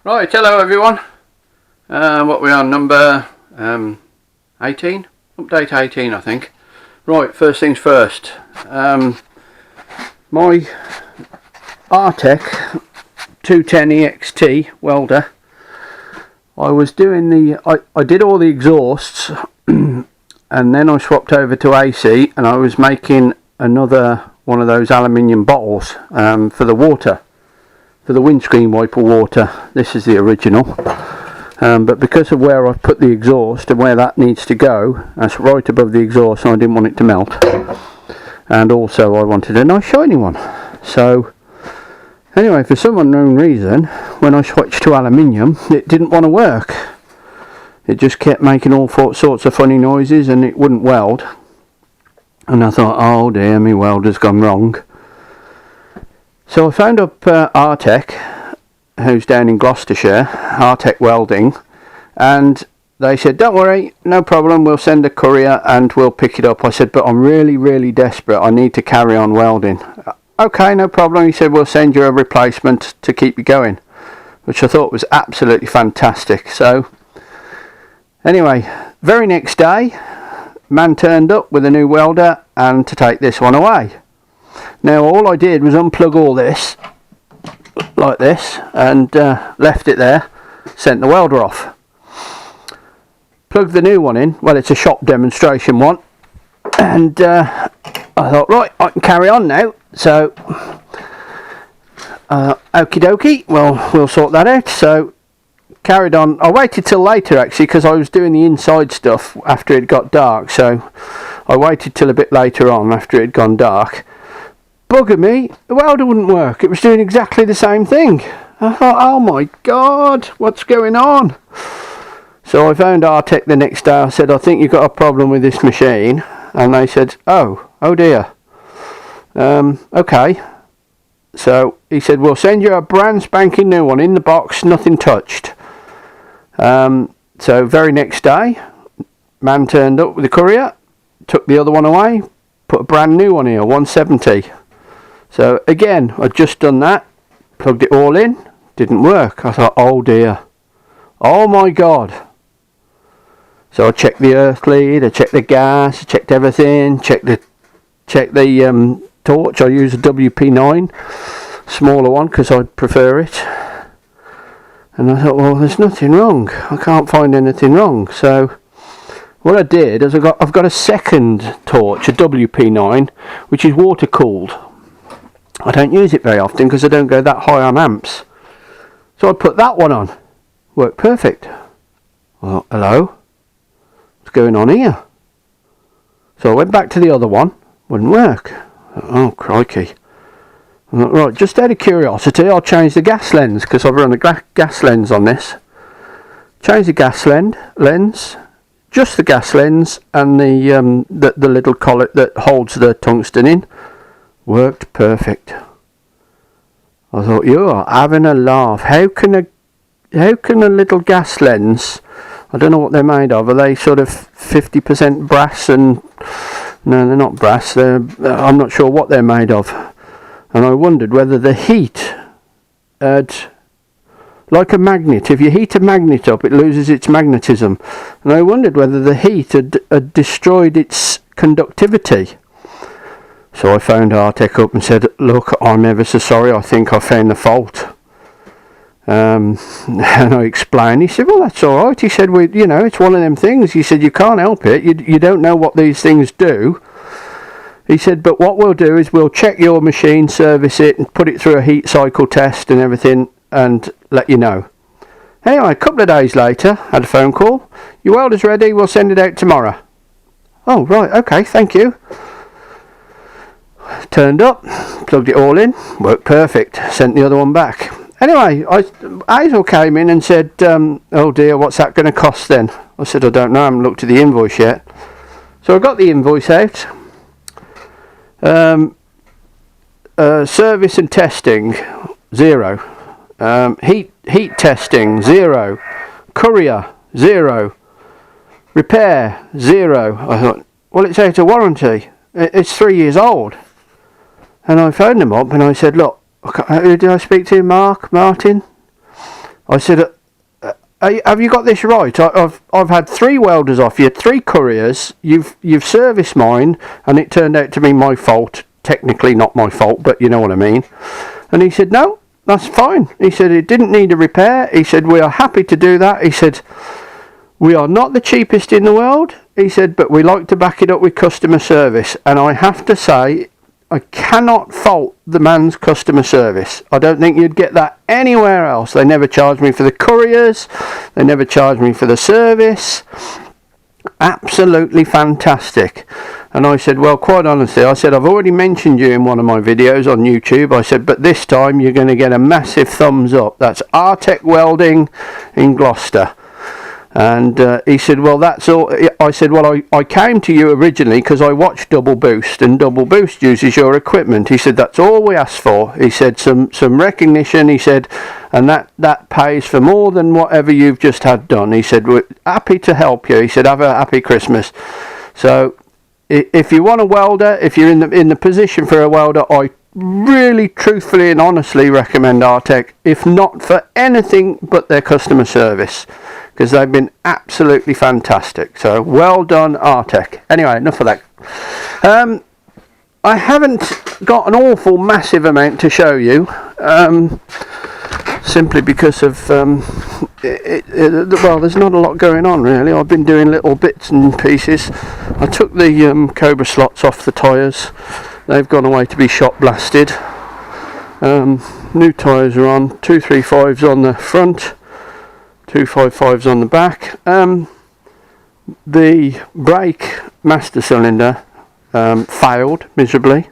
Right, hello everyone. What we on, number 18? Update 18 I think. Right, first things first. My Artec 210 EXT welder, I was doing I did all the exhausts and then I swapped over to AC, and I was making another one of those aluminium bottles for the water, for the windscreen wiper water. This is the original, but because of where I've put the exhaust and where that needs to go, that's right above the exhaust, and I didn't want it to melt, and also I wanted a nice shiny one. So anyway, for some unknown reason, when I switched to aluminium, it didn't want to work. It just kept making all sorts of funny noises and it wouldn't weld. And I thought, oh dear, my welder's gone wrong. So I phoned up Artec, who's down in Gloucestershire, Artec Welding, and they said, don't worry, no problem, we'll send a courier and we'll pick it up. I said, but I'm really desperate, I need to carry on welding. Okay, no problem. He said, we'll send you a replacement to keep you going, which I thought was absolutely fantastic. So anyway, very next day, man turned up with a new welder and to take this one away. Now all I did was unplug all this like this and left it there, sent the welder off, plugged the new one in. Well, it's a shop demonstration one, and I thought, right, I can carry on now. So okie dokie, well, we'll sort that out. So carried on. I waited till later actually, because I was doing the inside stuff after it got dark, so I waited till a bit later on after it had gone dark. Bugger me, the welder wouldn't work. It was doing exactly the same thing. I thought, oh my god, what's going on? So I phoned Artec the next day. I said, I think you've got a problem with this machine. And they said, oh dear. Okay. So he said, we'll send you a brand spanking new one in the box, nothing touched. So very next day, man turned up with the courier, took the other one away, put a brand new one here, 170. So again, I'd just done that, plugged it all in, didn't work. I thought, oh dear, oh my god. So I checked the earth lead, I checked the gas, I checked everything, checked the torch. I use a WP9, smaller one because I prefer it. And I thought, well, there's nothing wrong. I can't find anything wrong. So what I did is I've got a second torch, a WP9, which is water cooled. I don't use it very often because I don't go that high on amps. So I put that one on. Worked perfect. Well, hello? What's going on here? So I went back to the other one. Wouldn't work. Oh, crikey. Right, just out of curiosity, I'll change the gas lens because I've run a gas lens on this. Change the gas lens, just the gas lens, and the little collet that holds the tungsten in. Worked perfect. I thought, you are having a laugh. How can a little gas lens, I don't know what they're made of, are they sort of 50% brass? And no, they're not brass, I'm not sure what they're made of. And I wondered whether the heat had, like a magnet, if you heat a magnet up it loses its magnetism, and I wondered whether the heat had destroyed its conductivity. So I phoned Artec up and said, look, I'm ever so sorry, I think I found the fault. And I explained. He said, well, that's alright. He said, well, you know, it's one of them things. He said, you can't help it, you don't know what these things do. He said, but what we'll do is we'll check your machine, service it, and put it through a heat cycle test and everything, and let you know. Anyway, a couple of days later, had a phone call. Your welder's ready, we'll send it out tomorrow. Oh, right, okay, thank you. Turned up, plugged it all in, worked perfect, sent the other one back. Anyway, Hazel came in and said, oh dear, what's that going to cost then? I said, I don't know, I haven't looked at the invoice yet. So I got the invoice out. Service and testing, 0. Heat testing, 0. Courier, 0. Repair, 0. I thought, well, it's out of warranty. It's 3 years old. And I phoned them up and I said, look, who did I speak to? Martin? I said, have you got this right? I've had 3 welders off you, 3 couriers. You've serviced mine, and it turned out to be my fault. Technically not my fault, but you know what I mean. And he said, no, that's fine. He said it didn't need a repair. He said we are happy to do that. He said we are not the cheapest in the world. He said, but we like to back it up with customer service. And I have to say, I cannot fault the man's customer service. I don't think you'd get that anywhere else. They never charged me for the couriers. They never charged me for the service. Absolutely fantastic. And I said, well, quite honestly, I said, I've already mentioned you in one of my videos on YouTube. I said, but this time you're going to get a massive thumbs up. That's Artec Welding in Gloucester. And he said, well, that's all. I said, well, I came to you originally because I watched Double Boost, and Double Boost uses your equipment. He said, that's all we asked for. He said, some recognition. He said, and that pays for more than whatever you've just had done. He said, we're happy to help you. He said, have a happy Christmas. So if you want a welder, if you're in the position for a welder, I really truthfully and honestly recommend Artec, if not for anything but their customer service, because they've been absolutely fantastic. So well done, Artec. Anyway, enough of that. I haven't got an awful massive amount to show you, simply because of well, there's not a lot going on really. I've been doing little bits and pieces. I took the Cobra slots off the tyres. They've gone away to be shot blasted. New tyres are on, 235s on the front, 255s on the back. The brake master cylinder failed miserably.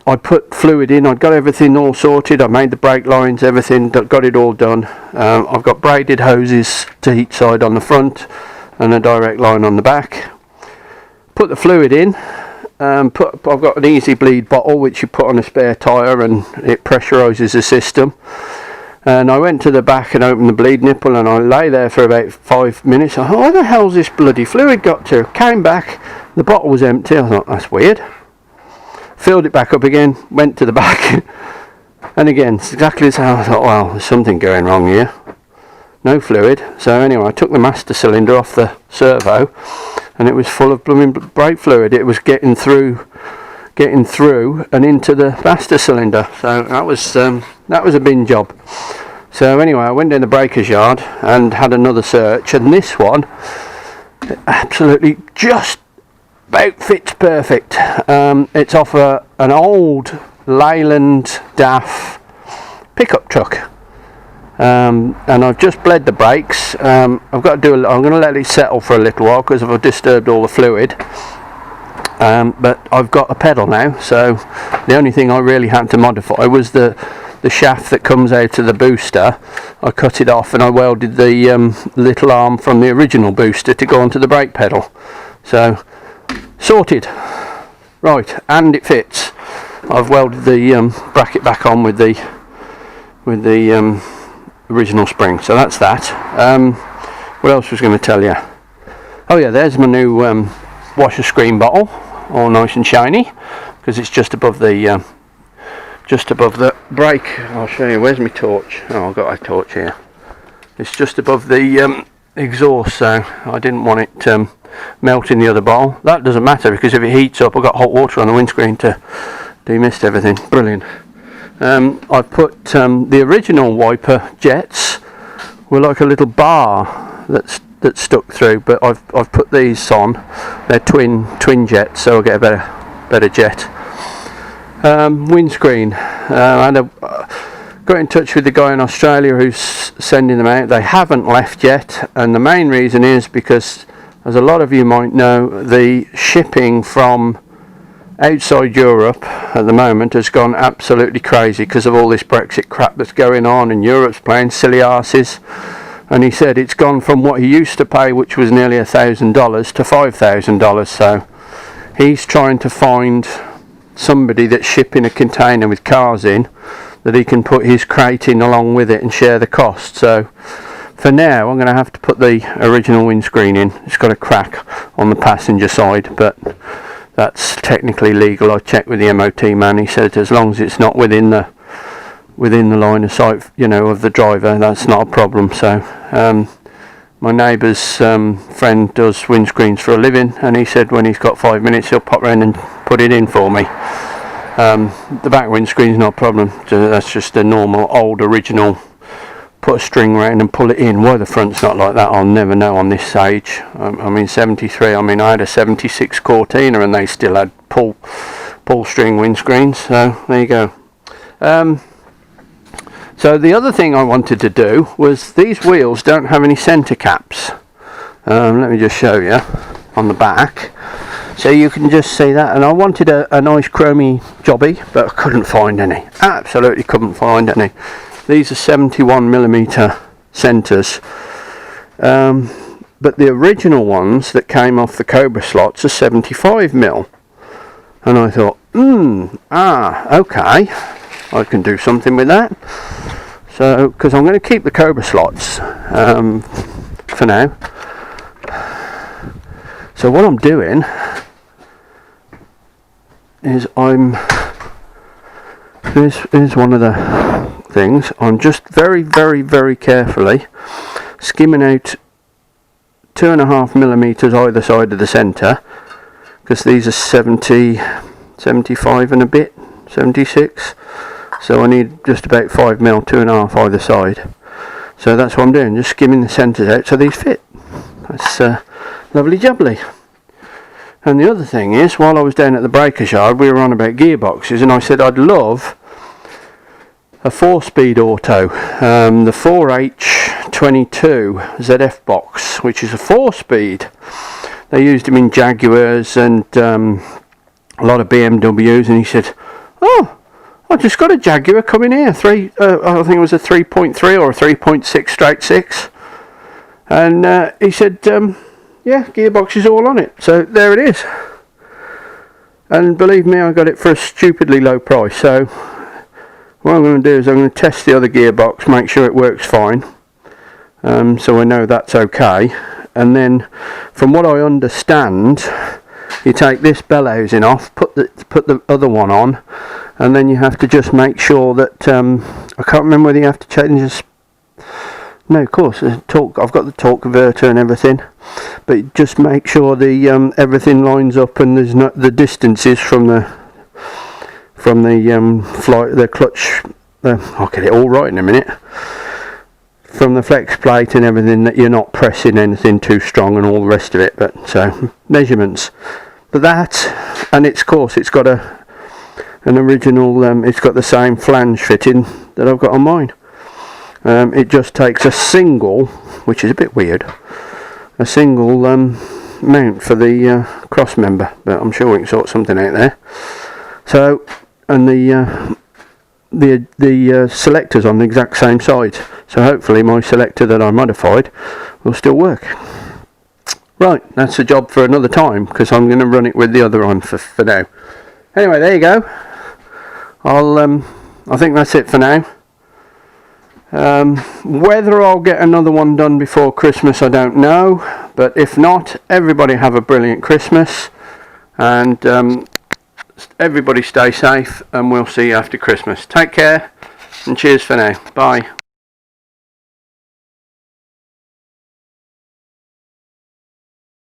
I put fluid in, I'd got everything all sorted, I made the brake lines, everything, got it all done. I've got braided hoses to each side on the front and a direct line on the back. Put the fluid in. I've got an easy bleed bottle which you put on a spare tyre and it pressurises the system. And I went to the back and opened the bleed nipple, and I lay there for about 5 minutes. I thought, where the hell's this bloody fluid got to? Came back, the bottle was empty. I thought, that's weird. Filled it back up again, went to the back, and again, it's exactly the same. I thought, well, there's something going wrong here. No fluid. So anyway, I took the master cylinder off the servo, and it was full of blooming brake fluid. It was getting through and into the master cylinder. So that was a bin job. So anyway, I went in the breaker's yard and had another search, and this one absolutely just about fits perfect. It's off an old Leyland DAF pickup truck. And I've just bled the brakes. I'm going to let it settle for a little while because I've disturbed all the fluid. But I've got a pedal now, so the only thing I really had to modify was the shaft that comes out of the booster. I cut it off and I welded the little arm from the original booster to go onto the brake pedal. So sorted. Right, and it fits. I've welded the bracket back on with the original spring. So that's that. What else was going to tell you? Oh yeah, there's my new washer screen bottle, all nice and shiny, because it's just above the brake. I'll show you. Where's my torch? Oh, I've got a torch here. It's just above the exhaust, so I didn't want it melting the other bottle. That doesn't matter, because if it heats up, I've got hot water on the windscreen to demist everything. Brilliant. I've put the original wiper jets were like a little bar that's stuck through, but I've put these on. They're twin jets, so I'll get a better jet. Windscreen. Got in touch with the guy in Australia who's sending them out. They haven't left yet, and the main reason is because, as a lot of you might know, the shipping from outside Europe at the moment has gone absolutely crazy because of all this Brexit crap that's going on, and Europe's playing silly arses. And he said it's gone from what he used to pay, which was nearly $1,000, to $5,000. So he's trying to find somebody that's shipping a container with cars in that he can put his crate in along with it and share the cost. So for now, I'm going to have to put the original windscreen in. It's got a crack on the passenger side, but that's technically legal. I checked with the MOT man. He said as long as it's not within the within the line of sight, you know, of the driver, that's not a problem. So my neighbour's friend does windscreens for a living, and he said when he's got 5 minutes he'll pop round and put it in for me. The back windscreen's not a problem, that's just a normal old original, put a string around and pull it in. Why the front's not like that I'll never know on this age. I mean 73, I mean I had a 76 Cortina and they still had pull string windscreens, so there you go. So the other thing I wanted to do was, these wheels don't have any centre caps. Let me just show you on the back, so you can just see that. And I wanted a nice chromy jobby, but I couldn't find any. Absolutely couldn't find any. These are 71mm centres, but the original ones that came off the Cobra slots are 75mm. And I thought, okay, I can do something with that. So, because I'm going to keep the Cobra slots for now. So what I'm doing is here's one of the things. I'm just very, very, very carefully skimming out 2.5mm either side of the centre, because these are 70, 75 and a bit, 76. So I need just about 5mm, 2.5 either side. So that's what I'm doing, just skimming the centres out so these fit. That's lovely jubbly. And the other thing is, while I was down at the breaker's yard, we were on about gearboxes, and I said I'd love a 4-speed auto, the 4H22 ZF box, which is a 4-speed. They used them in Jaguars and a lot of BMWs, and he said, oh, I just got a Jaguar coming here, I think it was a 3.3 or a 3.6 straight 6, and he said, yeah, gearbox is all on it. So there it is, and believe me, I got it for a stupidly low price. So what I'm going to do is I'm going to test the other gearbox, make sure it works fine, so I know that's okay. And then, from what I understand, you take this bell housing off, put the other one on, and then you have to just make sure that I can't remember whether you have to change this. No, of course, I've got the torque converter and everything, but just make sure the everything lines up and there's not the distances from the clutch. I'll get it all right in a minute. From the flex plate and everything, that you're not pressing anything too strong and all the rest of it. But so measurements, but that, and it's got an original. It's got the same flange fitting that I've got on mine. It just takes a single, which is a bit weird, a single mount for the cross member, but I'm sure we can sort something out there. So, and the selector's on the exact same side, so hopefully my selector that I modified will still work. Right, that's a job for another time, because I'm going to run it with the other on for now. Anyway, there you go. I think that's it for now. Whether I'll get another one done before Christmas, I don't know, but if not, everybody have a brilliant Christmas, and everybody stay safe, and we'll see you after Christmas. Take care, and cheers for now. Bye.